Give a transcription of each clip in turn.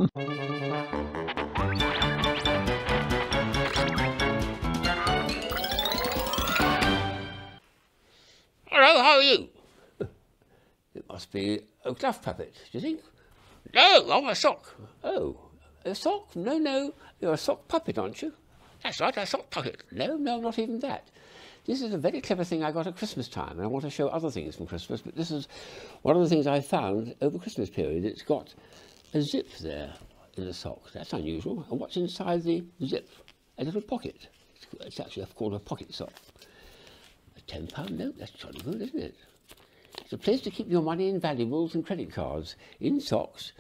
Hello, how are you? It must be a glove puppet, do you think? No, I'm a sock. Oh, a sock? No, no, you're a sock puppet, aren't you? That's right, a sock puppet. No, no, not even that. This is a very clever thing I got at Christmas time, and I want to show other things from Christmas, but this is one of the things I found over Christmas period. It's got a zip there in the sock. That's unusual. And what's inside the zip? A little pocket. It's actually called a pocket sock. A £10 note, that's jolly good, isn't it? It's a place to keep your money and valuables and credit cards. In socks,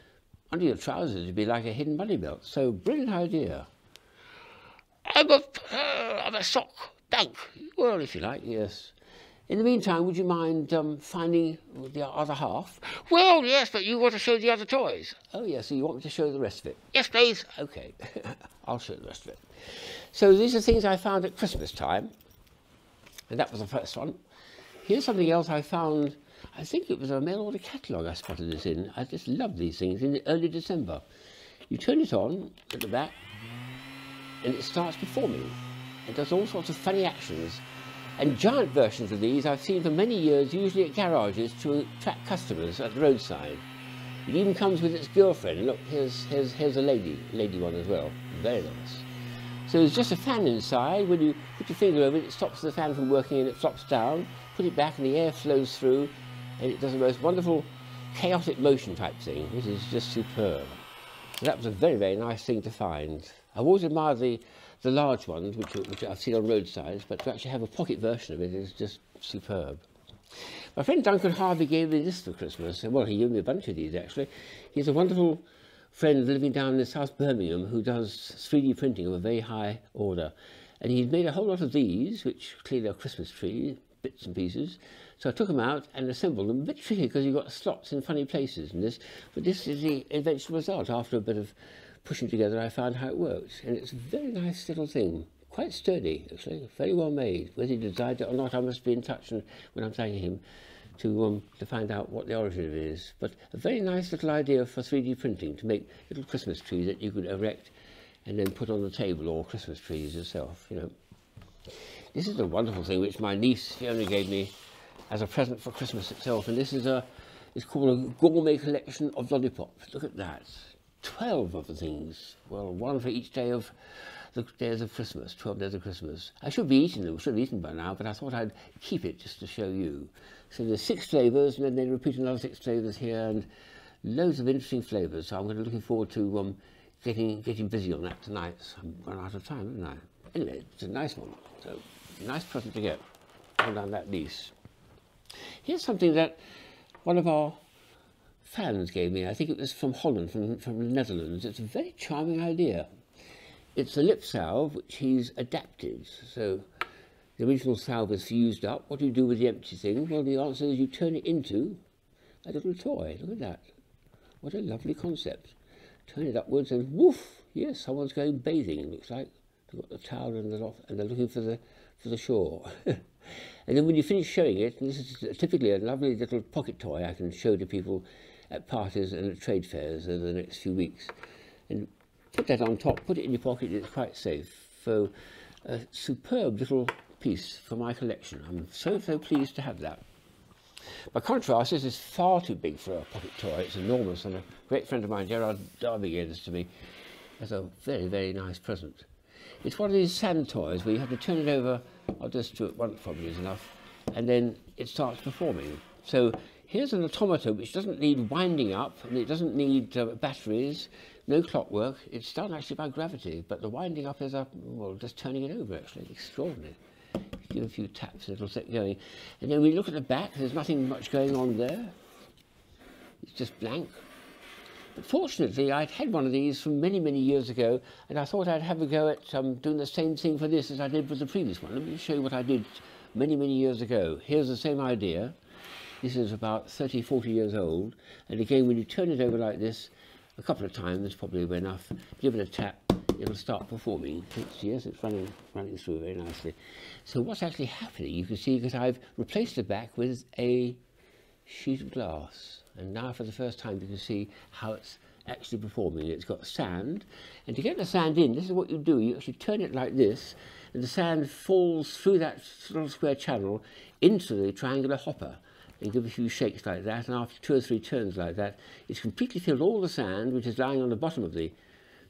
under your trousers, it'd be like a hidden money belt. So, brilliant idea. I'm a sock bank. Well, if you like, yes. In the meantime, would you mind finding the other half? Well, yes, but you want to show the other toys. Oh, yes, so you want me to show the rest of it? Yes, please. OK, I'll show the rest of it. So these are things I found at Christmas time, and that was the first one. Here's something else I found. I think it was a mail order catalogue I spotted this in. I just love these things in early December. You turn it on at the back, and it starts performing. It does all sorts of funny actions. And giant versions of these I've seen for many years, usually at garages to attract customers at the roadside. It even comes with its girlfriend. Look, here's a lady one as well. Very nice. So there's just a fan inside. When you put your finger over it, it stops the fan from working and it flops down. Put it back and the air flows through, and it does the most wonderful chaotic motion type thing. It is just superb. So that was a very, very nice thing to find. I've always admired the large ones, which I've seen on roadsides, but to actually have a pocket version of it is just superb. My friend Duncan Harvey gave me this for Christmas. Well, he gave me a bunch of these, actually. He's a wonderful friend living down in South Birmingham who does 3D printing of a very high order. And he's made a whole lot of these, which clearly are Christmas tree bits and pieces. So I took them out and assembled them. A bit tricky because you've got slots in funny places in this, but this is the eventual result. After a bit of pushing together, I found how it works, and it's a very nice little thing. Quite sturdy, actually, very well made. Whether he designed it or not, I must be in touch when I'm thanking him to find out what the origin of it is. But a very nice little idea for 3D printing, to make little Christmas trees that you could erect and then put on the table, or Christmas trees yourself, you know. This is a wonderful thing which my niece Fiona gave me as a present for Christmas itself, and this is it's called a gourmet collection of lollipops. Look at that. 12 of the things. Well, one for each day of the days of Christmas, 12 days of Christmas. I should be eating them, should have eaten by now, but I thought I'd keep it just to show you. So there's 6 flavours, and then they repeat another 6 flavours here, and loads of interesting flavours. So I'm going to looking forward to getting busy on that tonight. So I'm running out of time, haven't I? Anyway, it's a nice one. So nice present to get. Hold down that lease. Here's something that one of our fans gave me. I think it was from Holland, from the Netherlands. It's a very charming idea. It's a lip salve which he's adapted. So the original salve is fused up. What do you do with the empty thing? Well, the answer is you turn it into a little toy. Look at that. What a lovely concept. Turn it upwards and woof! Yes, someone's going bathing, it looks like. They've got the towel and they're looking for the shore. And then when you finish showing it, and this is typically a lovely little pocket toy I can show to people at parties and at trade fairs over the next few weeks. And put that on top, put it in your pocket, it's quite safe. So a superb little piece for my collection. I'm so pleased to have that. By contrast, this is far too big for a pocket toy. It's enormous, and a great friend of mine, Gerard Darby, gave this to me as a very, very nice present. It's one of these sand toys where you have to turn it over. I'll just do it once, probably is enough, and then it starts performing. So here's an automata which doesn't need winding up, and it doesn't need batteries, no clockwork. It's done actually by gravity, but the winding up is just turning it over, actually. Extraordinary. Give a few taps and it'll set going. And then we look at the back, there's nothing much going on there. It's just blank. But fortunately, I'd had one of these from many, many years ago, and I thought I'd have a go at doing the same thing for this as I did with the previous one. Let me show you what I did many, many years ago. Here's the same idea. This is about 30, 40 years old. And again, when you turn it over like this, a couple of times, probably enough, give it a tap, it'll start performing. Yes, it's running through very nicely. So what's actually happening, you can see, because I've replaced the back with a sheet of glass. And now for the first time you can see how it's actually performing. It's got sand, and to get the sand in, this is what you do. You actually turn it like this, and the sand falls through that little square channel into the triangular hopper. And give a few shakes like that, and after 2 or 3 turns like that, it's completely filled all the sand, which is lying on the bottom of the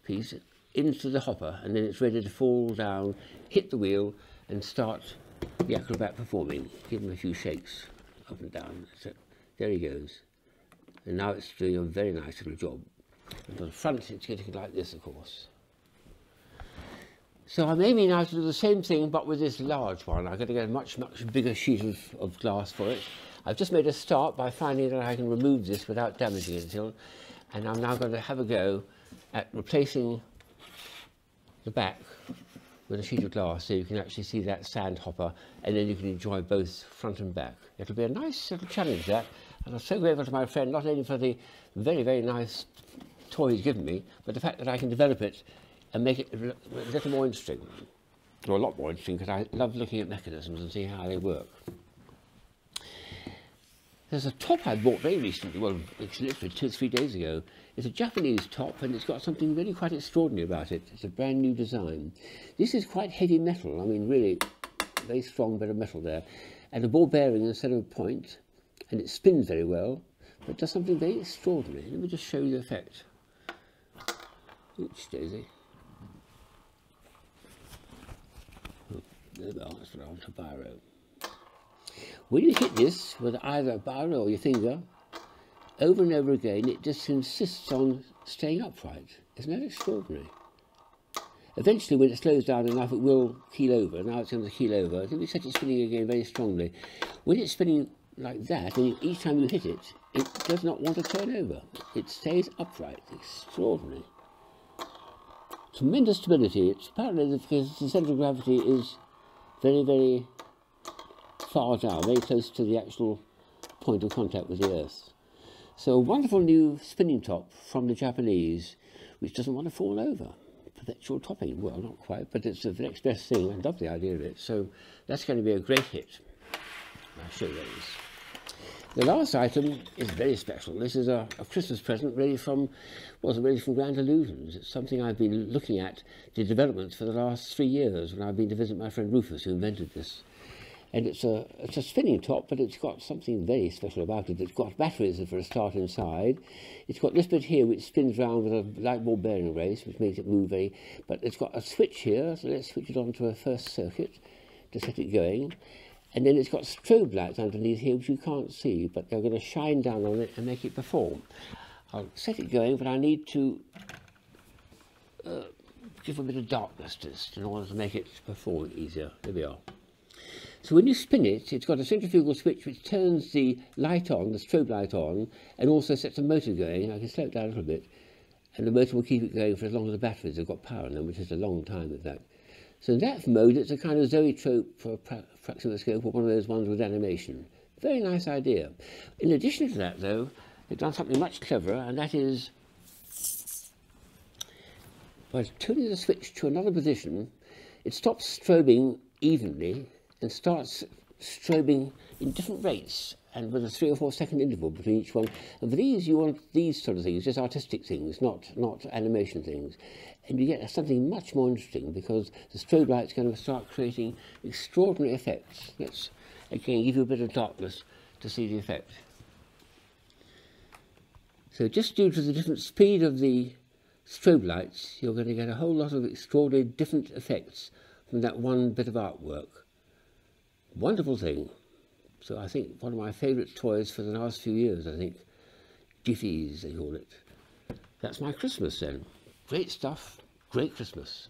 piece, into the hopper, and then it's ready to fall down, hit the wheel, and start the acrobat performing. Give him a few shakes up and down. So there he goes. And now it's doing a very nice little job. And on the front, it's getting like this, of course. So I'm aiming now to do the same thing, but with this large one. I'm going to get a much, much bigger sheet of glass for it. I've just made a start by finding that I can remove this without damaging it until, and I'm now going to have a go at replacing the back with a sheet of glass so you can actually see that sand hopper, and then you can enjoy both front and back. It'll be a nice little challenge, that, and I'm so grateful to my friend, not only for the very, very nice toy he's given me, but the fact that I can develop it and make it a little more interesting, or a lot more interesting, because I love looking at mechanisms and seeing how they work. There's a top I bought very recently, well, it's literally 2 or 3 days ago. It's a Japanese top, and it's got something really quite extraordinary about it. It's a brand new design. This is quite heavy metal, I mean really very strong bit of metal there, and a ball bearing instead of a point, and it spins very well, but does something very extraordinary. Let me just show you the effect. Oops, Daisy. Oh, there we are, let's put it onto biro. When you hit this with either a biro or your finger, over and over again, it just insists on staying upright. Isn't that extraordinary? Eventually, when it slows down enough, it will keel over. Now it's going to keel over. I think we set it spinning again very strongly. When it's spinning like that, and each time you hit it, it does not want to turn over. It stays upright. Extraordinary. Tremendous stability. It's apparently because the centre of gravity is very, very far down, very close to the actual point of contact with the Earth. So a wonderful new spinning top from the Japanese, which doesn't want to fall over. Perpetual topping, well, not quite, but it's a very express thing. I love the idea of it. So that's going to be a great hit. I'll show you those. The last item is very special. This is a Christmas present really from Grand Illusions. It's something I've been looking at the development for the last 3 years when I've been to visit my friend Rufus, who invented this. And it's a spinning top, but it's got something very special about it. It's got batteries for a start inside. It's got this bit here which spins round with a light ball bearing race, which makes it move very... But it's got a switch here, so let's switch it on to a first circuit to set it going. And then it's got strobe lights underneath here, which you can't see, but they're going to shine down on it and make it perform. I'll set it going, but I need to give a bit of darkness to this in order to make it perform easier. There we are. So when you spin it, it's got a centrifugal switch which turns the light on, the strobe light on, and also sets a motor going. I can slow it down a little bit, and the motor will keep it going for as long as the batteries have got power in them, which is a long time in fact. So in that mode, it's a kind of zoetrope for Praxinoscope, or one of those ones with animation. Very nice idea. In addition to that, though, they've done something much cleverer, and that is by turning the switch to another position, it stops strobing evenly and starts strobing in different rates and with a 3 or 4 second interval between each one. And for these, you want these sort of things, just artistic things, not animation things. And you get something much more interesting because the strobe light's going to start creating extraordinary effects. Let's, again, give you a bit of darkness to see the effect. So just due to the different speed of the strobe lights, you're going to get a whole lot of extraordinary different effects from that one bit of artwork. Wonderful thing. So I think one of my favourite toys for the last few years, I think. Giffies, they call it. That's my Christmas then. Great stuff, great Christmas.